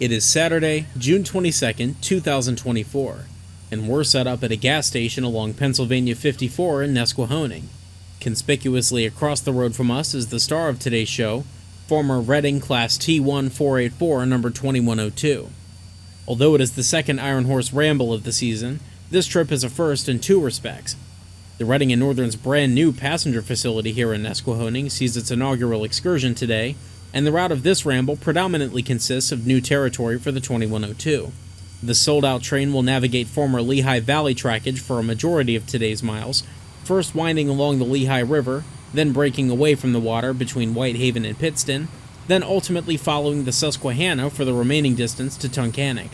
It is Saturday, June 22nd, 2024, and we're set up at a gas station along Pennsylvania 54 in Nesquehoning. Conspicuously across the road from us is the star of today's show, former Reading Class T1 484 number 2102. Although it is the second Iron Horse Ramble of the season, this trip is a first in two respects. The Reading and Northern's brand new passenger facility here in Nesquehoning sees its inaugural excursion today, and the route of this ramble predominantly consists of new territory for the 2102. The sold-out train will navigate former Lehigh Valley trackage for a majority of today's miles, first winding along the Lehigh River, then breaking away from the water between Whitehaven and Pittston, then ultimately following the Susquehanna for the remaining distance to Tunkhannock.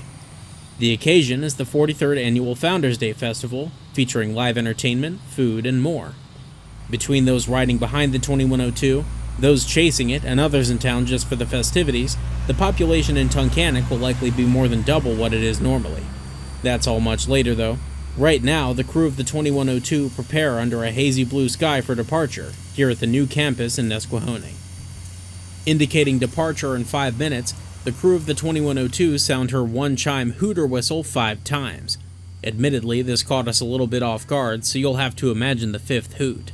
The occasion is the 43rd Annual Founders Day Festival, featuring live entertainment, food, and more. Between those riding behind the 2102, those chasing it, and others in town just for the festivities, the population in Tunkhannock will likely be more than double what it is normally. That's all much later, though. Right now, the crew of the 2102 prepare under a hazy blue sky for departure, here at the new campus in Nesquehoning. Indicating departure in 5 minutes, the crew of the 2102 sound her one-chime hooter whistle 5 times. Admittedly, this caught us a little bit off guard, so you'll have to imagine the 5th hoot.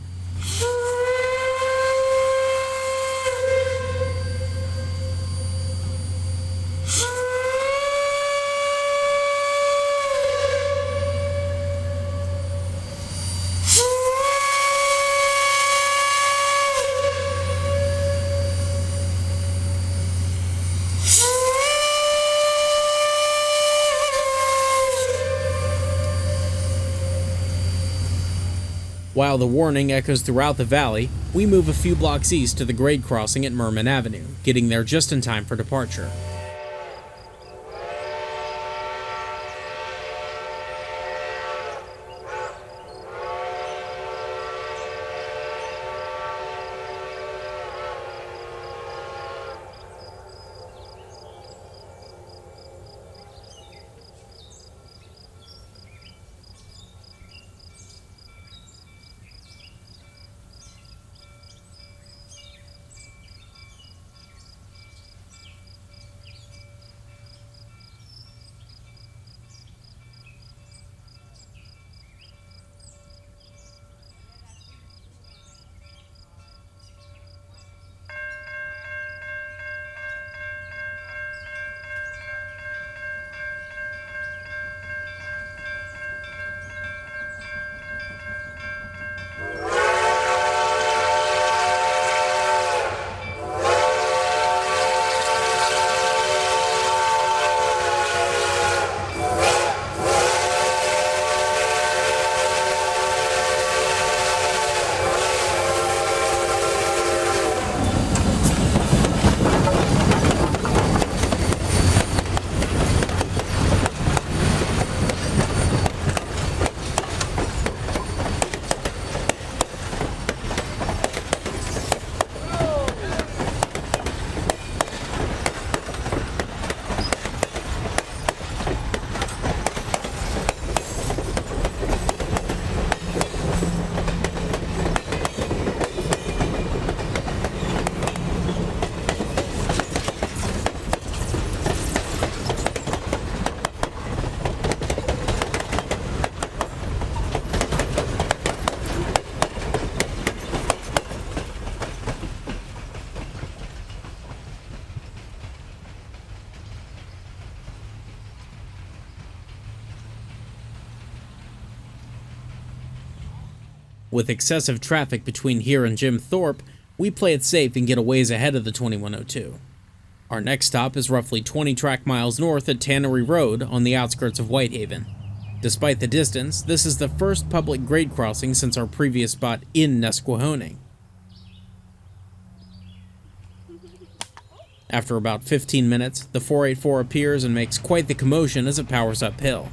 While the warning echoes throughout the valley, we move a few blocks east to the grade crossing at Mermon Avenue, getting there just in time for departure. With excessive traffic between here and Jim Thorpe, we play it safe and get a ways ahead of the 2102. Our next stop is roughly 20 track miles north at Tannery Road on the outskirts of Whitehaven. Despite the distance, this is the first public grade crossing since our previous spot in Nesquehoning. After about 15 minutes, the 484 appears and makes quite the commotion as it powers uphill.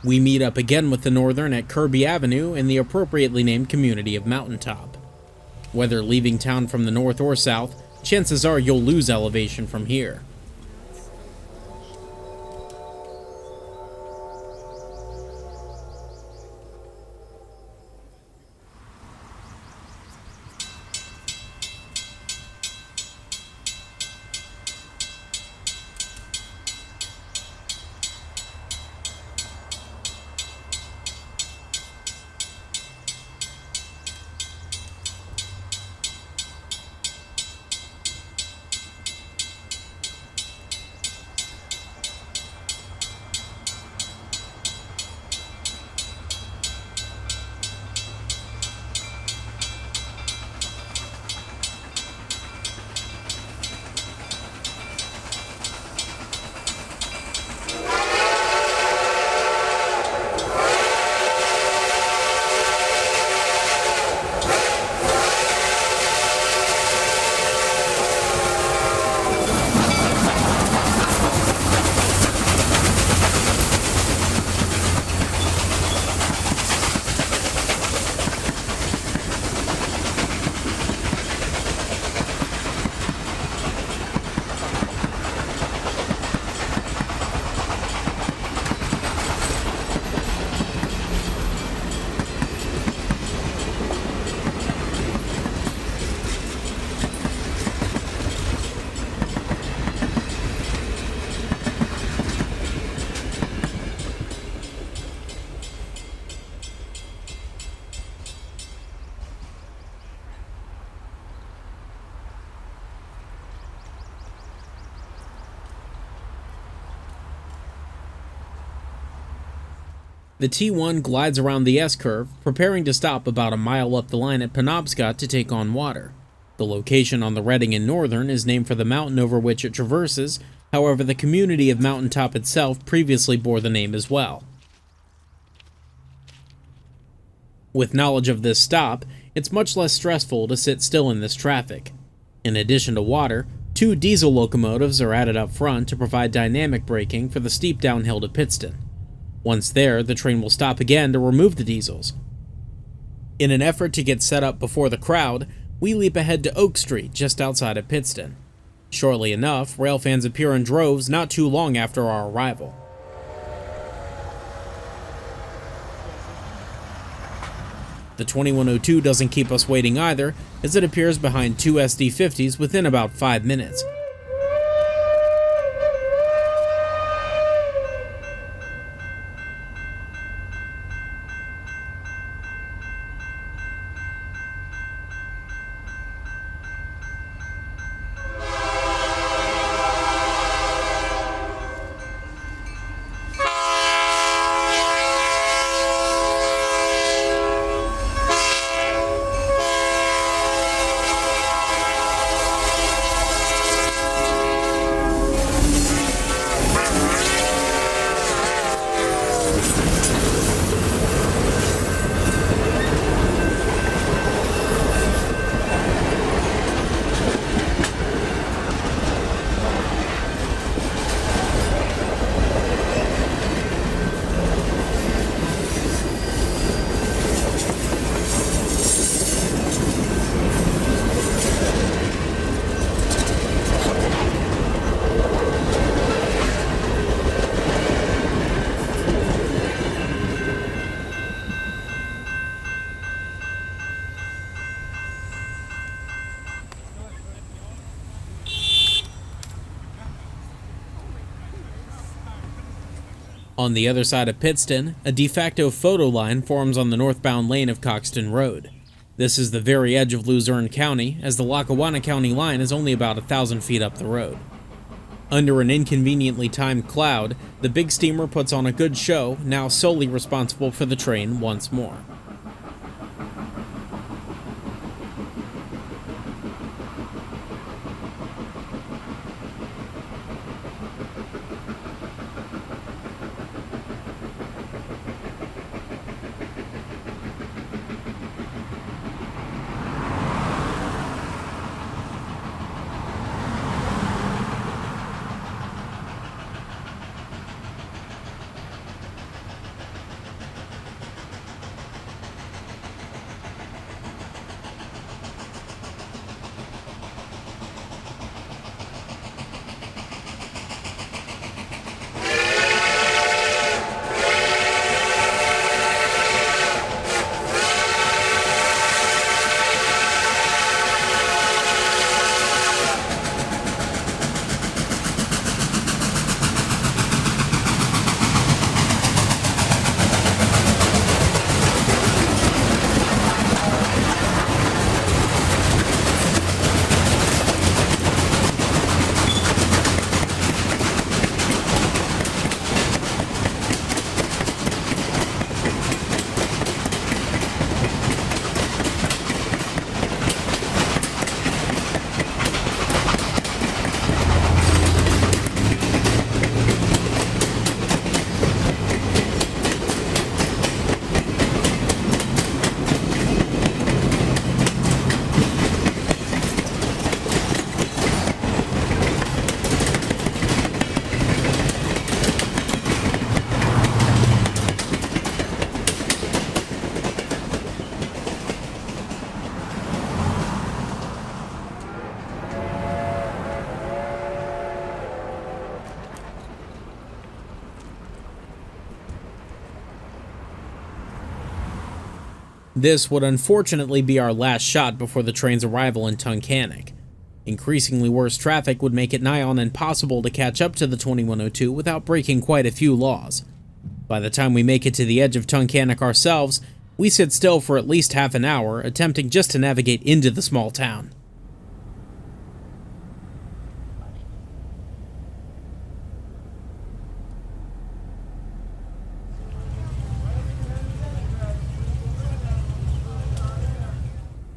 We meet up again with the Northern at Kirby Avenue in the appropriately named community of Mountaintop. Whether leaving town from the north or south, chances are you'll lose elevation from here. The T1 glides around the S-curve, preparing to stop about a mile up the line at Penobscot to take on water. The location on the Reading and Northern is named for the mountain over which it traverses, however the community of Mountaintop itself previously bore the name as well. With knowledge of this stop, it's much less stressful to sit still in this traffic. In addition to water, 2 diesel locomotives are added up front to provide dynamic braking for the steep downhill to Pittston. Once there, the train will stop again to remove the diesels. In an effort to get set up before the crowd, we leap ahead to Oak Street just outside of Pittston. Shortly enough, rail fans appear in droves not too long after our arrival. The 2102 doesn't keep us waiting either, as it appears behind 2 SD50s within about 5 minutes. On the other side of Pittston, a de facto photo line forms on the northbound lane of Coxton Road. This is the very edge of Luzerne County, as the Lackawanna County line is only about 1,000 feet up the road. Under an inconveniently timed cloud, the big steamer puts on a good show, now solely responsible for the train once more. This would unfortunately be our last shot before the train's arrival in Tunkhannock. Increasingly worse traffic would make it nigh on impossible to catch up to the 2102 without breaking quite a few laws. By the time we make it to the edge of Tunkhannock ourselves, we sit still for at least half an hour, attempting just to navigate into the small town.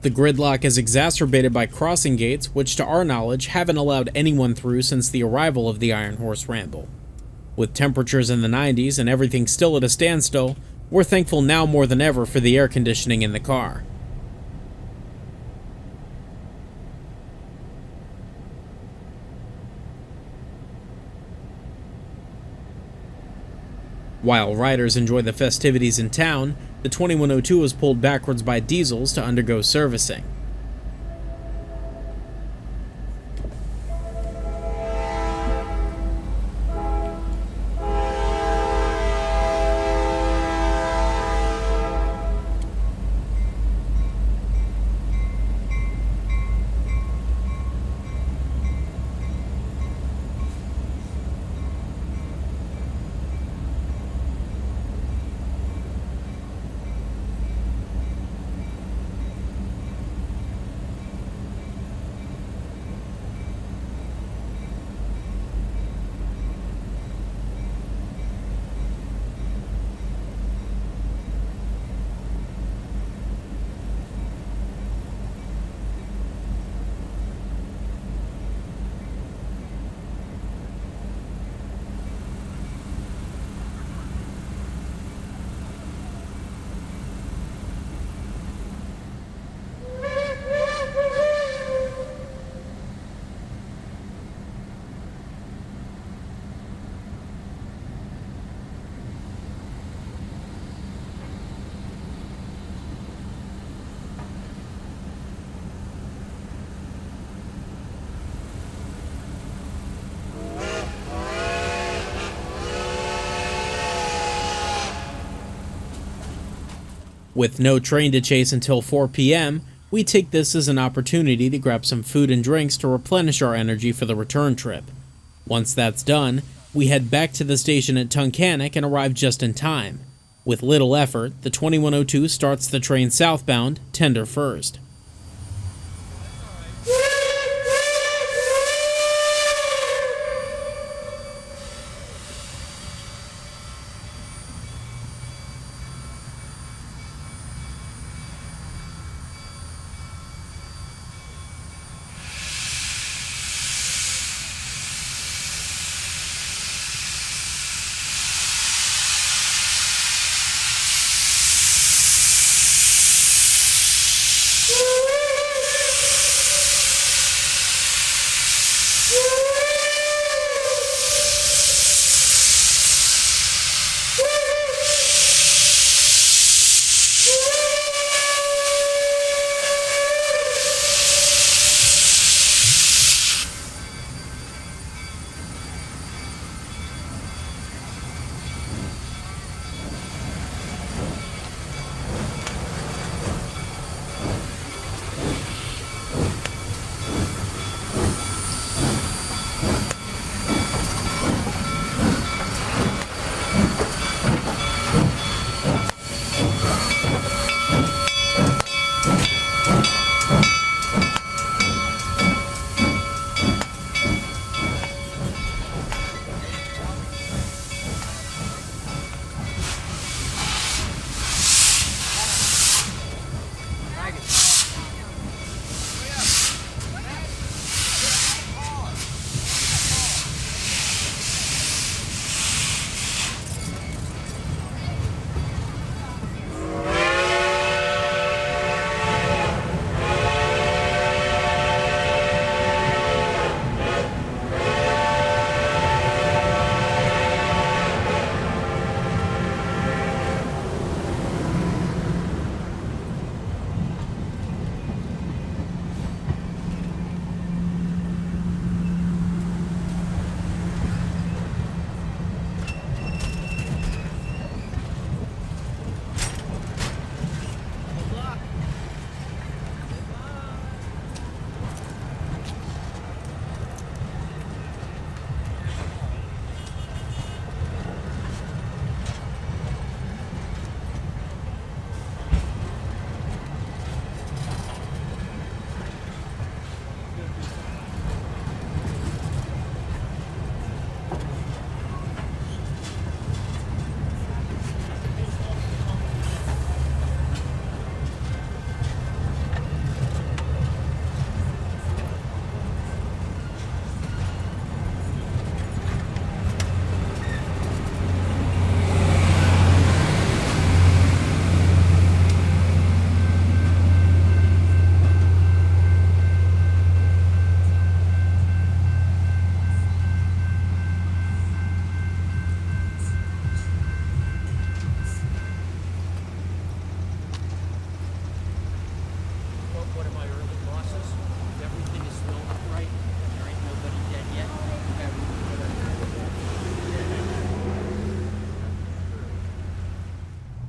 The gridlock is exacerbated by crossing gates, which to our knowledge haven't allowed anyone through since the arrival of the Iron Horse Ramble. With temperatures in the 90s and everything still at a standstill, we're thankful now more than ever for the air conditioning in the car. While riders enjoy the festivities in town, the 2102 was pulled backwards by diesels to undergo servicing. With no train to chase until 4 p.m., we take this as an opportunity to grab some food and drinks to replenish our energy for the return trip. Once that's done, we head back to the station at Tunkhannock and arrive just in time. With little effort, the 2102 starts the train southbound, tender first.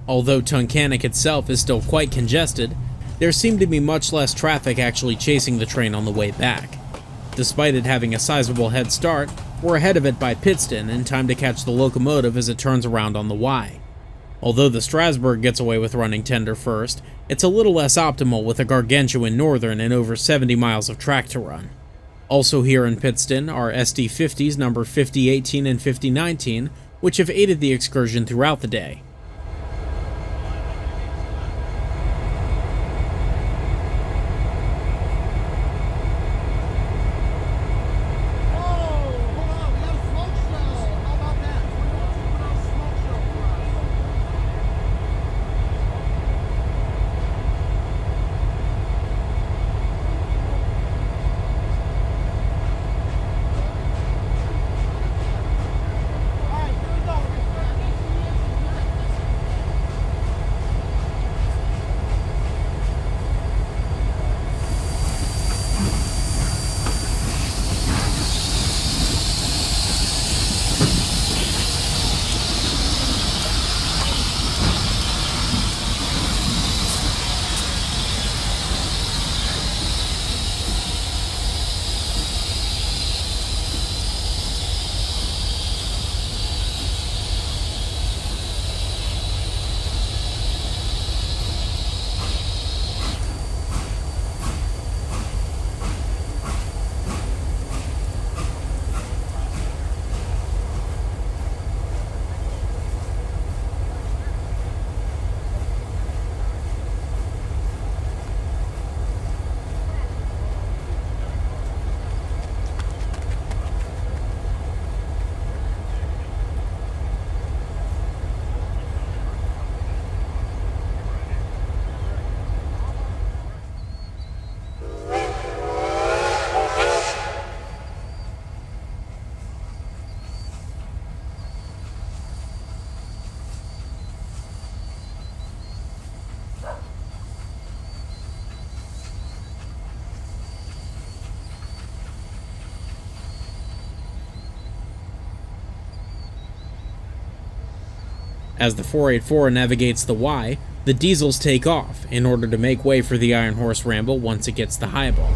Although Tunkhannock itself is still quite congested, there seemed to be much less traffic actually chasing the train on the way back. Despite it having a sizable head start, we're ahead of it by Pittston in time to catch the locomotive as it turns around on the Wye. Although the Strasburg gets away with running tender first, it's a little less optimal with a gargantuan Northern and over 70 miles of track to run. Also here in Pittston are SD50s number 5018 and 5019, which have aided the excursion throughout the day. As the 484 navigates the Wye, the diesels take off in order to make way for the Iron Horse Ramble once it gets the highball.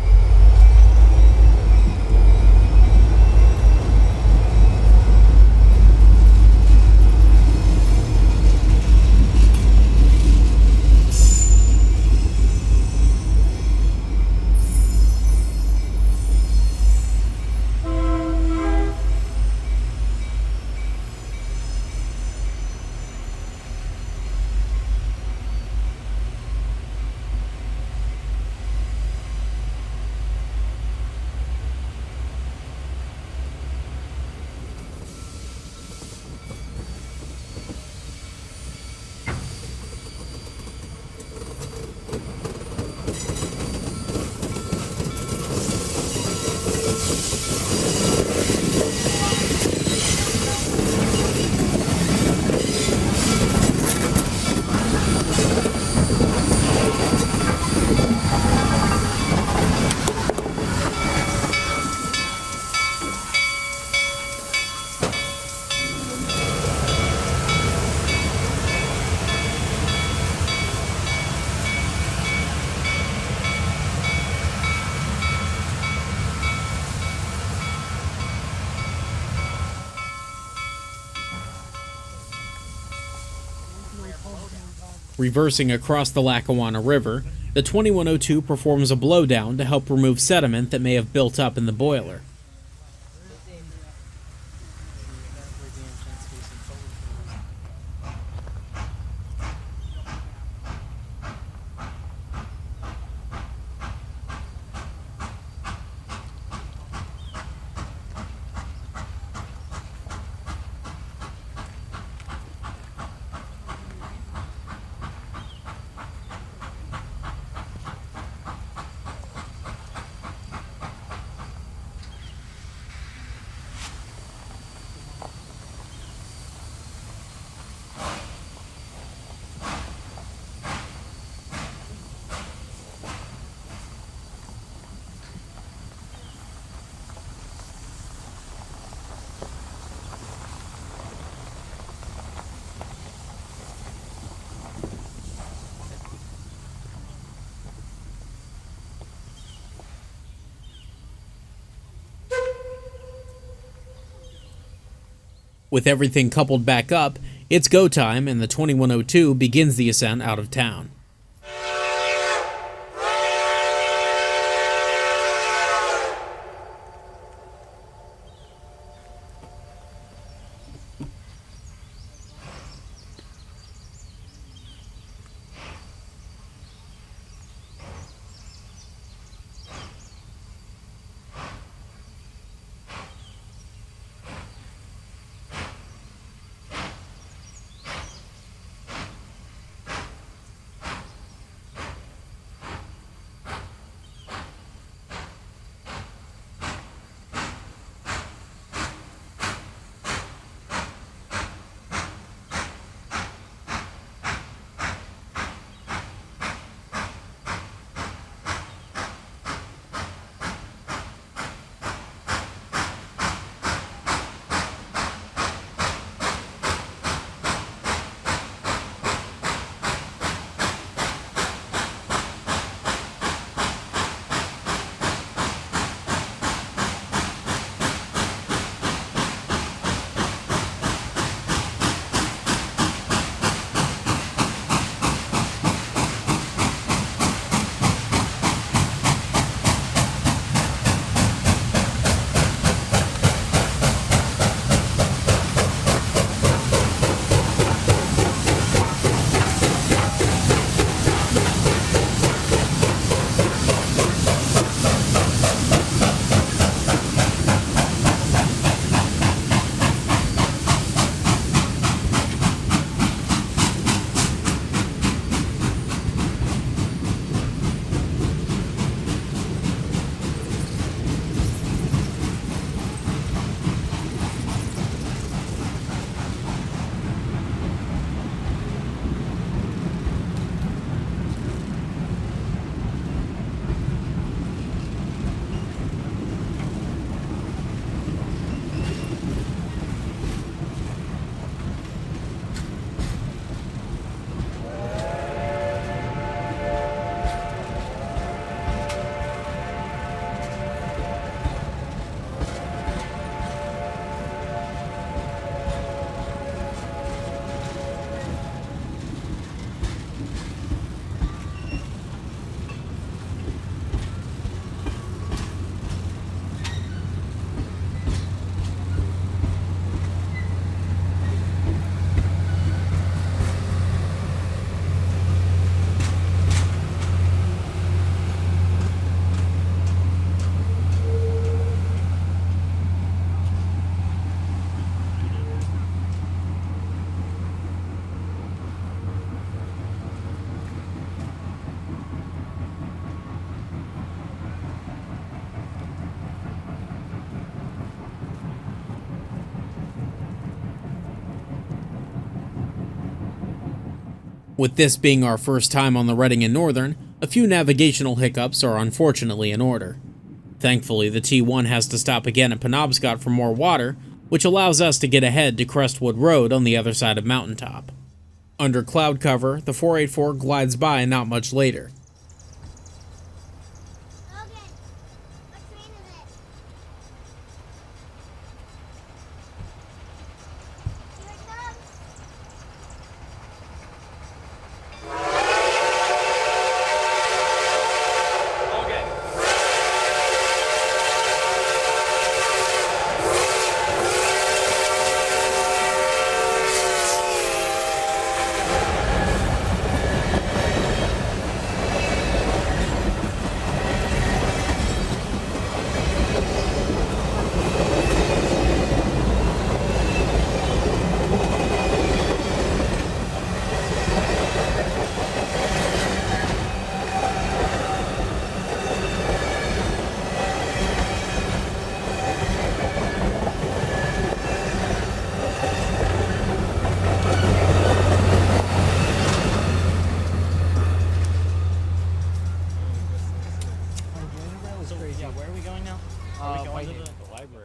Reversing across the Lackawanna River, the 2102 performs a blowdown to help remove sediment that may have built up in the boiler. With everything coupled back up, it's go time and the 2102 begins the ascent out of town. With this being our first time on the Reading and Northern, a few navigational hiccups are unfortunately in order. Thankfully, the T1 has to stop again at Penobscot for more water, which allows us to get ahead to Crestwood Road on the other side of Mountaintop. Under cloud cover, the 484 glides by not much later.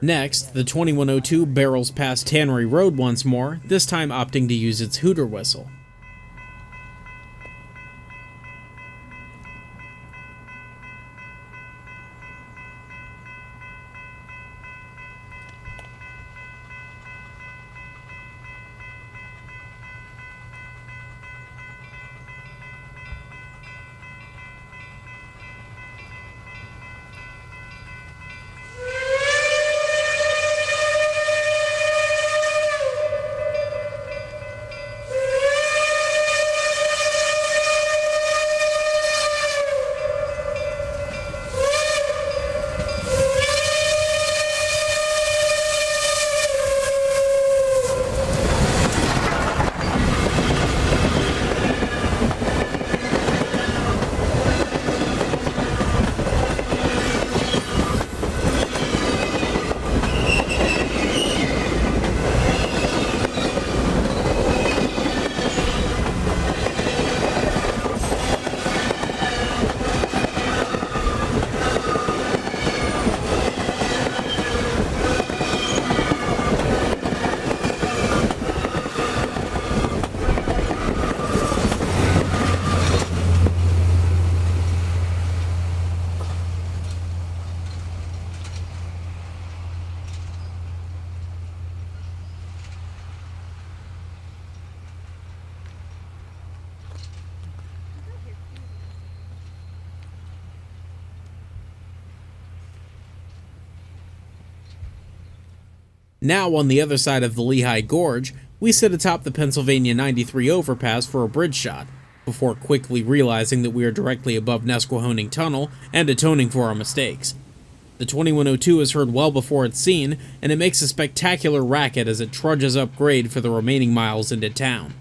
Next, the 2102 barrels past Tannery Road once more, this time opting to use its hooter whistle. Now on the other side of the Lehigh Gorge, we sit atop the Pennsylvania 93 overpass for a bridge shot, before quickly realizing that we are directly above Nesquehoning Tunnel and atoning for our mistakes. The 2102 is heard well before it's seen, and it makes a spectacular racket as it trudges up grade for the remaining miles into town.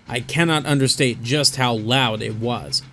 I cannot understate just how loud it was.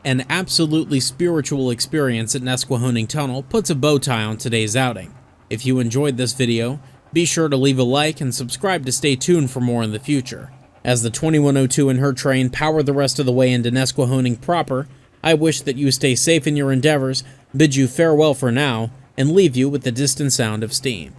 An absolutely spiritual experience at Nesquehoning Tunnel puts a bow tie on today's outing. If you enjoyed this video, be sure to leave a like and subscribe to stay tuned for more in the future. As the 2102 and her train power the rest of the way into Nesquehoning proper, I wish that you stay safe in your endeavors, bid you farewell for now, and leave you with the distant sound of steam.